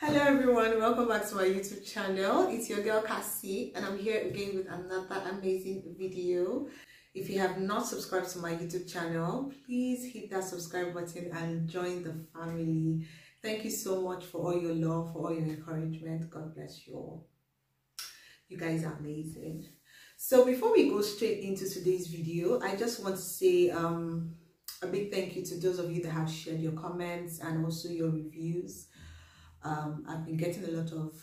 Hello everyone, welcome back to my YouTube channel. It's your girl Cassie and I'm here again with another amazing video. If you have not subscribed to my YouTube channel, please hit that subscribe button and join the family. Thank you so much for all your love, for all your encouragement. God bless you all. You guys are amazing. So before we go straight into today's video, I just want to say a big thank you to those of you that have shared your comments and also your reviews. I've been getting a lot of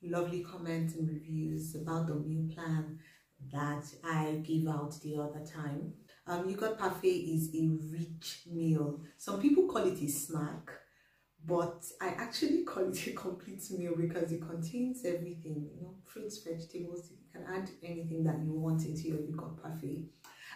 lovely comments and reviews about the meal plan that I gave out the other time. Yoghurt Parfait is a rich meal. Some people call it a snack, but I actually call it a complete meal because it contains everything, you know, fruits, vegetables. You can add anything that you want into your Yoghurt Parfait.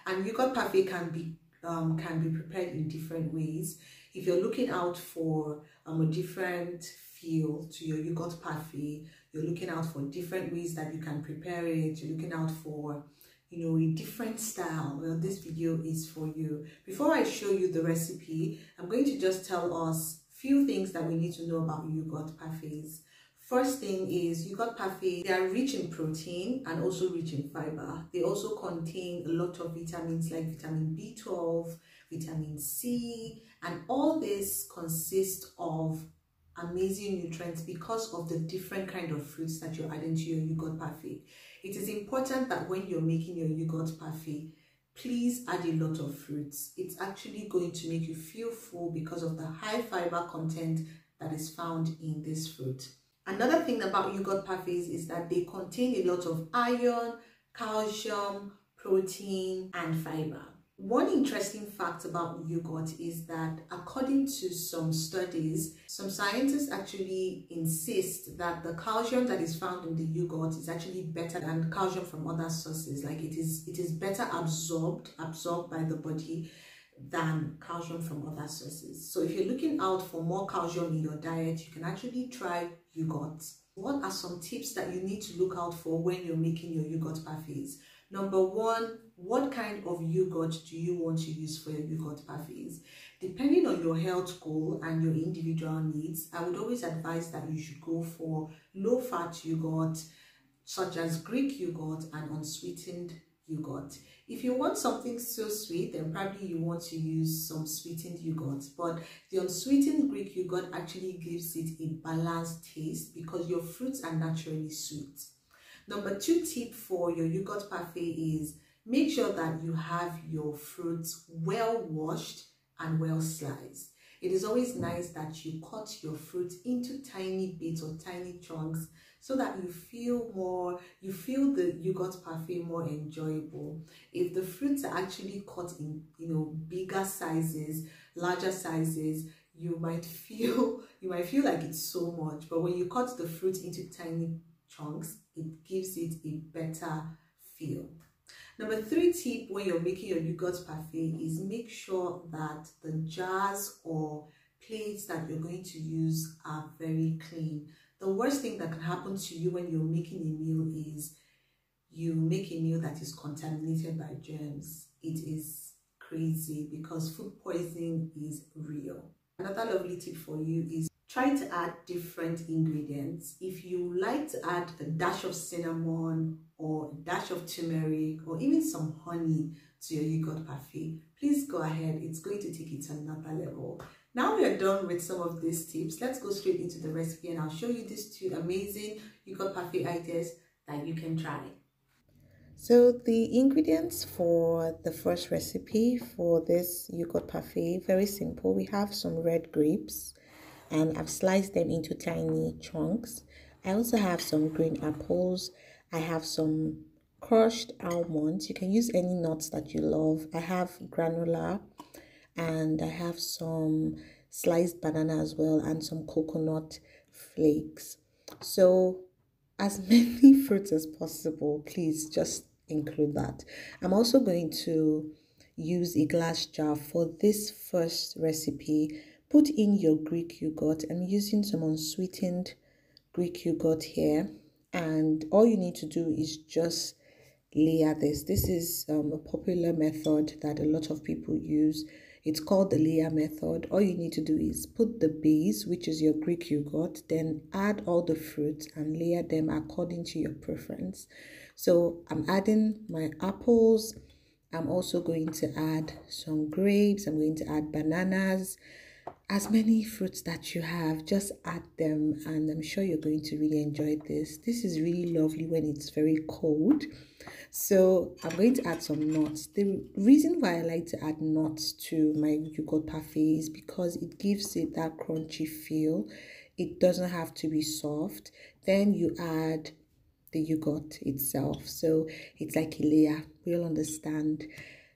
And Yoghurt Parfait can be prepared in different ways. If you're looking out for a different feel to your Yoghurt Parfait, you're looking out for different ways that you can prepare it, you're looking out for, you know, a different style, well, this video is for you. Before I show you the recipe, I'm going to just tell us few things that we need to know about Yoghurt Parfaits. First thing is Yoghurt Parfait, they are rich in protein and also rich in fiber. They also contain a lot of vitamins like vitamin B12, vitamin C, and all this consists of amazing nutrients because of the different kind of fruits that you're adding to your Yoghurt Parfait. It is important that when you're making your Yoghurt Parfait, please add a lot of fruits. It's actually going to make you feel full because of the high fiber content that is found in this fruit. Another thing about Yoghurt Parfaits is that they contain a lot of iron, calcium, protein, and fiber. One interesting fact about yogurt is that according to some studies, some scientists actually insist that the calcium that is found in the yogurt is actually better than calcium from other sources. Like it is better absorbed by the body than calcium from other sources. So if you're looking out for more calcium in your diet, you can actually try yogurt. What are some tips that you need to look out for when you're making your Yoghurt Parfaits? Number one, what kind of yogurt do you want to use for your Yoghurt Parfaits? Depending on your health goal and your individual needs, I would always advise that you should go for low-fat yogurt, such as Greek yogurt and unsweetened yogurt. If you want something so sweet, then probably you want to use some sweetened yogurt, but the unsweetened Greek yogurt actually gives it a balanced taste because your fruits are naturally sweet. Number two tip for your Yoghurt Parfait is make sure that you have your fruits well washed and well sliced. It is always nice that you cut your fruit into tiny bits or tiny chunks so that you feel the Yoghurt Parfait more enjoyable. If the fruits are actually cut in, you know, bigger sizes, larger sizes, you might feel like it's so much, but when you cut the fruit into tiny chunks, it gives it a better feel. Number three tip when you're making your Yoghurt Parfait is make sure that the jars or plates that you're going to use are very clean. The worst thing that can happen to you when you're making a meal is you make a meal that is contaminated by germs. It is crazy because food poisoning is real. Another lovely tip for you is try to add different ingredients. If you like to add a dash of cinnamon or a dash of turmeric or even some honey to your Yoghurt Parfait, please go ahead. It's going to take it to another level. Now we are done with some of these tips. Let's go straight into the recipe and I'll show you these two amazing Yoghurt Parfait ideas that you can try. So the ingredients for the first recipe for this Yoghurt Parfait, very simple. We have some red grapes and I've sliced them into tiny chunks. I also have some green apples. I have some crushed almonds. You can use any nuts that you love. I have granola and I have some sliced banana as well and some coconut flakes. So as many fruits as possible, please just include that. I'm also going to use a glass jar for this first recipe. Put in your Greek yogurt. I'm using some unsweetened Greek yogurt here, and all you need to do is just layer this. This is a popular method that a lot of people use. It's called the layer method. All you need to do is put the base, which is your Greek yogurt, then add all the fruits and layer them according to your preference. So I'm adding my apples. I'm also going to add some grapes. I'm going to add bananas. As many fruits that you have, just add them, and I'm sure you're going to really enjoy this. This is really lovely when it's very cold. So I'm going to add some nuts. The reason why I like to add nuts to my yogurt parfait is because it gives it that crunchy feel. It doesn't have to be soft. Then you add the yogurt itself, so it's like a layer. We'll understand.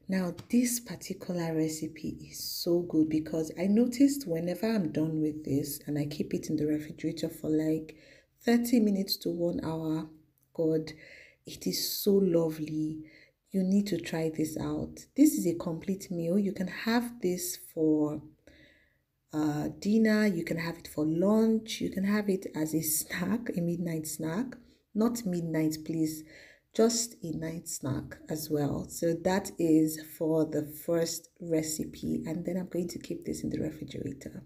Now this particular recipe is so good because I noticed whenever I'm done with this and I keep it in the refrigerator for like 30 minutes to 1 hour, God, it is so lovely. You need to try this out. This is a complete meal. You can have this for dinner, you can have it for lunch, you can have it as a snack, a midnight snack. Not midnight, please, just a night snack as well. So that is for the first recipe, and then I'm going to keep this in the refrigerator.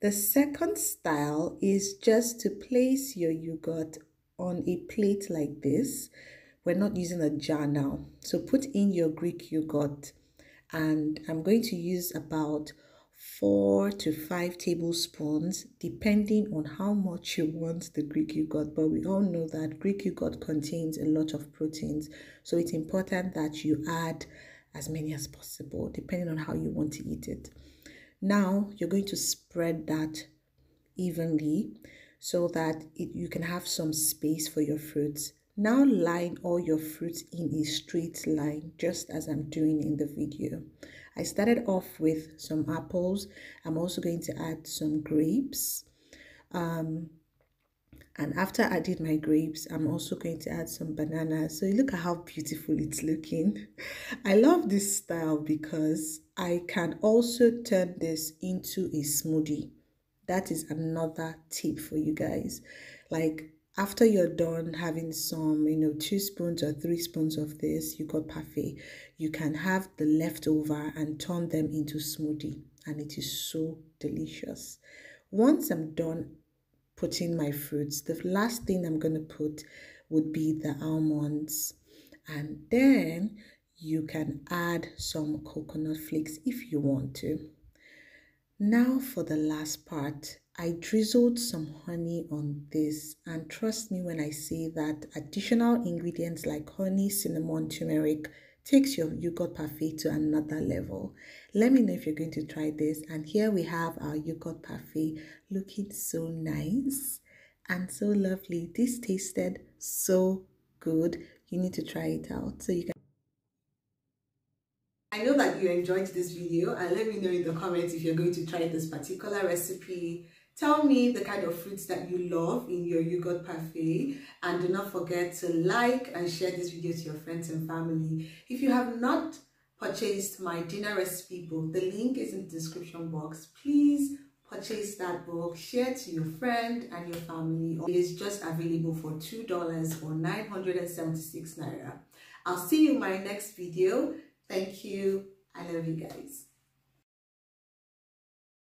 The second style is just to place your yogurt on a plate like this. We're not using a jar now. So put in your Greek yogurt, and I'm going to use about 4 to 5 tablespoons depending on how much you want the Greek yogurt, but we all know that Greek yogurt contains a lot of proteins, so it's important that you add as many as possible depending on how you want to eat it. Now you're going to spread that evenly so that you can have some space for your fruits. Now line all your fruits in a straight line, just as I'm doing in the video. I started off with some apples. I'm also going to add some grapes. And after I did my grapes, I'm also going to add some bananas. So look at how beautiful it's looking. I love this style because I can also turn this into a smoothie. That is another tip for you guys. Like after you're done having some, 2 spoons or 3 spoons of this Yoghurt Parfait, you can have the leftover and turn them into smoothie, and it is so delicious. Once I'm done putting my fruits, the last thing I'm going to put would be the almonds, and then you can add some coconut flakes if you want to. Now for the last part, I drizzled some honey on this, and trust me when I say that additional ingredients like honey, cinnamon, turmeric takes your yogurt parfait to another level. Let me know if you're going to try this. And here we have our yogurt parfait looking so nice and so lovely. This tasted so good. You need to try it out. So you can. I know that you enjoyed this video, and let me know in the comments if you're going to try this particular recipe. Tell me the kind of fruits that you love in your yogurt parfait, and do not forget to like and share this video to your friends and family. If you have not purchased my dinner recipe book, the link is in the description box. Please purchase that book, share it to your friend and your family. It is just available for $2 or 976 naira. I'll see you in my next video. Thank you. I love you guys.